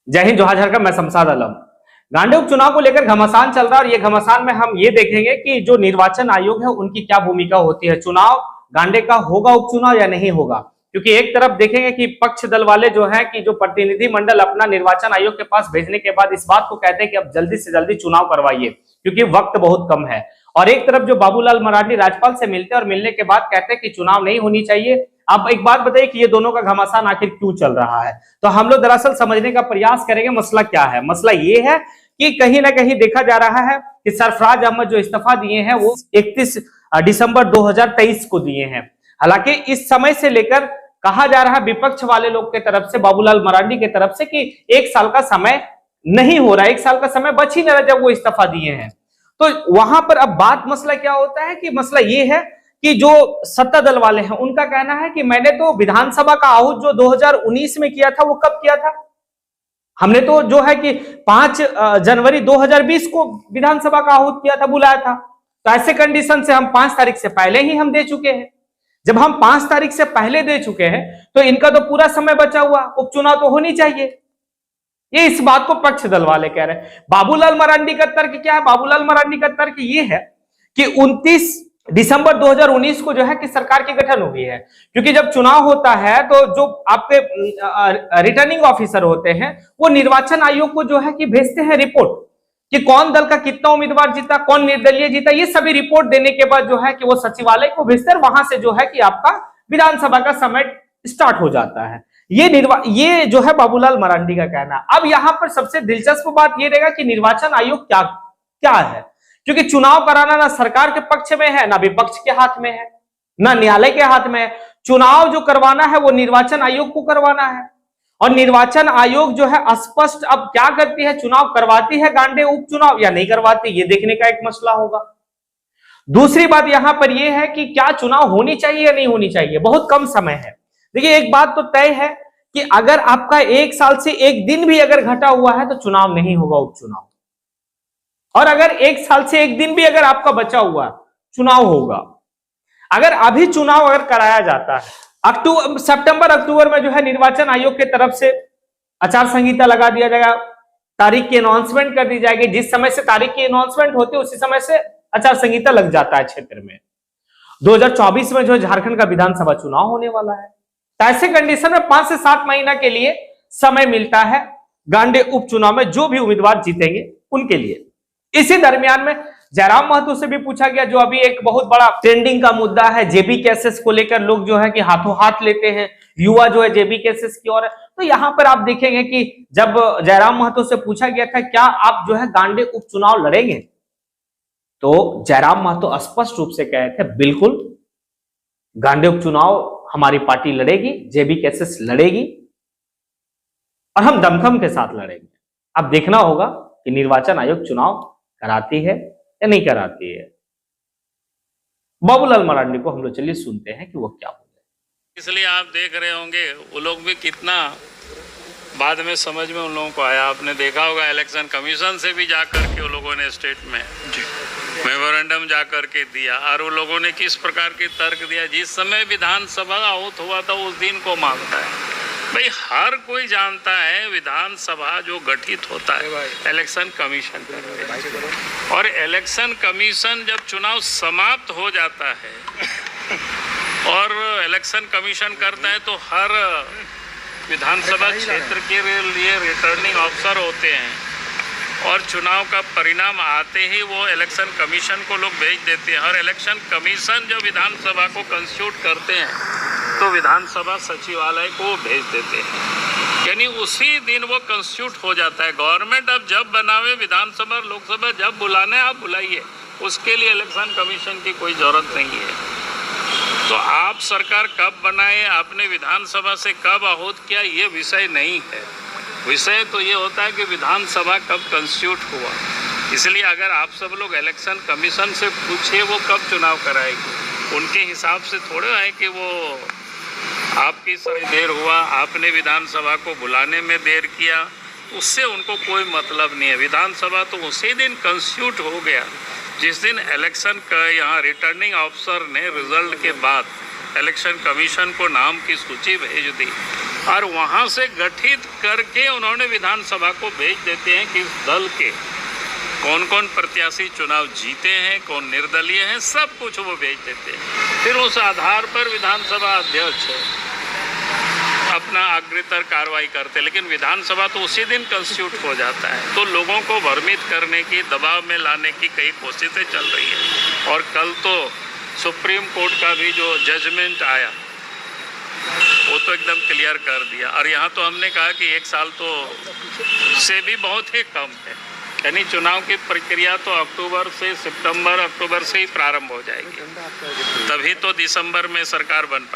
जय हिंद, जोहार झारखंड। मैं शमशाद आलम। गांडे उपचुनाव को लेकर घमासान चल रहा है और ये घमासान में हम ये देखेंगे कि जो निर्वाचन आयोग है उनकी क्या भूमिका होती है। चुनाव गांडे का होगा उपचुनाव या नहीं होगा, क्योंकि एक तरफ देखेंगे कि पक्ष दल वाले जो है कि जो प्रतिनिधि मंडल अपना निर्वाचन आयोग के पास भेजने के बाद इस बात को कहते हैं कि अब जल्दी से जल्दी चुनाव करवाइए क्योंकि वक्त बहुत कम है। और एक तरफ जो बाबूलाल मरांडी राज्यपाल से मिलते हैं और मिलने के बाद कहते हैं कि चुनाव नहीं होनी चाहिए। अब एक बात बताइए कि ये दोनों का घमासान आखिर क्यों चल रहा है। तो हम लोग दरअसल समझने का प्रयास करेंगे मसला क्या है। मसला ये है कि कहीं ना कहीं देखा जा रहा है कि सरफराज अहमद जो इस्तीफा दिए हैं वो 31 दिसंबर 2023 को दिए हैं। हालांकि इस समय से लेकर कहा जा रहा है विपक्ष वाले लोग के तरफ से, बाबूलाल मरांडी के तरफ से, कि 1 साल का समय नहीं हो रहा, 1 साल का समय बच ही नहीं रहा जब वो इस्तीफा दिए हैं। तो वहां पर अब बात मसला क्या होता है कि मसला ये है कि जो सत्ता दल वाले हैं उनका कहना है कि मैंने तो विधानसभा का आहूत जो 2019 में किया था वो कब किया था, हमने तो जो है कि 5 जनवरी 2020 को विधानसभा का आहूत किया था, बुलाया था। तो ऐसे कंडीशन से हम 5 तारीख से पहले ही हम दे चुके हैं। जब हम 5 तारीख से पहले दे चुके हैं तो इनका तो पूरा समय बचा हुआ, उपचुनाव तो होनी चाहिए। ये इस बात को पक्ष दल वाले कह रहे हैं। बाबूलाल मरांडी का तर्क क्या है? बाबूलाल मरांडी का तर्क ये है कि 29 दिसंबर 2019 को जो है कि सरकार की गठन हुई है, क्योंकि जब चुनाव होता है तो जो आपके रिटर्निंग ऑफिसर होते हैं वो निर्वाचन आयोग को जो है कि भेजते हैं रिपोर्ट कि कौन दल का कितना उम्मीदवार जीता, कौन निर्दलीय जीता। ये सभी रिपोर्ट देने के बाद जो है कि वो सचिवालय को भेजते हैं, वहां से जो है कि आपका विधानसभा का समय स्टार्ट हो जाता है। ये जो है बाबूलाल मरांडी का कहना। अब यहां पर सबसे दिलचस्प बात यह रहेगा कि निर्वाचन आयोग क्या क्या है, क्योंकि चुनाव कराना ना सरकार के पक्ष में है, ना विपक्ष के हाथ में है, ना न्यायालय के हाथ में है। चुनाव जो करवाना है वो निर्वाचन आयोग को करवाना है और निर्वाचन आयोग जो है स्पष्ट अब क्या करती है, चुनाव करवाती है गांडे उपचुनाव या नहीं करवाती, ये देखने का एक मसला होगा। दूसरी बात यहां पर यह है कि क्या चुनाव होनी चाहिए या नहीं होनी चाहिए, बहुत कम समय है। देखिए एक बात तो तय है कि अगर आपका 1 साल से 1 दिन भी अगर घटा हुआ है तो चुनाव नहीं होगा उपचुनाव, और अगर 1 साल से 1 दिन भी अगर आपका बचा हुआ चुनाव होगा। अगर अभी चुनाव अगर कराया जाता है सितंबर अक्टूबर में जो है निर्वाचन आयोग के तरफ से आचार संहिता लगा दिया जाएगा, तारीख की अनाउंसमेंट कर दी जाएगी। जिस समय से तारीख की अनाउंसमेंट होती है उसी समय से आचार संहिता लग जाता है क्षेत्र में। 2024 में जो झारखंड का विधानसभा चुनाव होने वाला है, तो ऐसे कंडीशन में 5 से 7 महीना के लिए समय मिलता है गांडे उपचुनाव में जो भी उम्मीदवार जीतेंगे उनके लिए। इसी दरमियान में जयराम महतो से भी पूछा गया, जो अभी एक बहुत बड़ा ट्रेंडिंग का मुद्दा है, जेबी केसेस को लेकर लोग जो है कि हाथों हाथ लेते हैं, युवा जो है जेबी केसेस की ओर है। तो यहां पर आप देखेंगे कि जब जयराम महतो से पूछा गया था क्या आप जो है गांडे उपचुनाव लड़ेंगे, तो जयराम महतो स्पष्ट रूप से कहे थे बिल्कुल गांडे उपचुनाव हमारी पार्टी लड़ेगी, जेबी केसेस लड़ेगी और हम दमखम के साथ लड़ेंगे। अब देखना होगा कि निर्वाचन आयोग चुनाव कराती है या नहीं कराती है। बाबूलाल मरांडी को हम लोग चलिए सुनते हैं कि वो क्या बोले। इसलिए आप देख रहे होंगे वो लोग भी कितना बाद में समझ में उन लोगों को आया। आपने देखा होगा इलेक्शन कमीशन से भी जाकर के वो लोगों ने स्टेट में मेमोरेंडम जाकर के दिया, और वो लोगों ने किस प्रकार के तर्क दिया। जिस समय विधानसभा आहूत हुआ था उस दिन को मांगता है। भाई हर कोई जानता है विधानसभा जो गठित होता है इलेक्शन कमीशन करके, और इलेक्शन कमीशन जब चुनाव समाप्त हो जाता है और इलेक्शन कमीशन करता है तो हर विधानसभा क्षेत्र के लिए रिटर्निंग ऑफिसर होते हैं और चुनाव का परिणाम आते ही वो इलेक्शन कमीशन को लोग भेज देते हैं, और इलेक्शन कमीशन जो विधानसभा को कंस्टिट्यूट करते हैं तो विधानसभा सचिवालय को भेज देते हैं, यानी उसी दिन वो कंस्टिट्यूट हो जाता है। गवर्नमेंट अब जब बनावे विधानसभा लोकसभा जब बुलाने आप बुलाइए, उसके लिए इलेक्शन कमीशन की कोई ज़रूरत नहीं है। तो आप सरकार कब बनाए, आपने विधानसभा से कब आहूत किया, ये विषय नहीं है। विषय तो ये होता है कि विधानसभा कब कंस्टिट्यूट हुआ। इसलिए अगर आप सब लोग इलेक्शन कमीशन से पूछे वो कब चुनाव कराएगी, उनके हिसाब से थोड़े है कि वो आपकी सही देर हुआ, आपने विधानसभा को बुलाने में देर किया, उससे उनको कोई मतलब नहीं है। विधानसभा तो उसी दिन कंस्टिट्यूट हो गया जिस दिन इलेक्शन का यहाँ रिटर्निंग ऑफिसर ने रिजल्ट के बाद इलेक्शन कमीशन को नाम की सूची भेज दी। और वहां से गठित करके उन्होंने विधानसभा को भेज देते हैं कि इस दल के कौन कौन प्रत्याशी चुनाव जीते हैं, कौन निर्दलीय हैं, सब कुछ वो भेज देते हैं। फिर उस आधार पर विधानसभा अध्यक्ष अपना अग्रतर कार्रवाई करते, लेकिन विधानसभा तो उसी दिन कंस्टिट्यूट हो जाता है। तो लोगों को भ्रमित करने की, दबाव में लाने की कई कोशिशें चल रही हैं। और कल तो सुप्रीम कोर्ट का भी जो जजमेंट आया वो तो एकदम क्लियर कर दिया। और यहाँ तो हमने कहा कि 1 साल तो से भी बहुत ही कम है, यानी चुनाव की प्रक्रिया तो अक्टूबर से सितंबर, अक्टूबर से ही प्रारंभ हो जाएगी, तभी तो दिसंबर में सरकार बन पाए।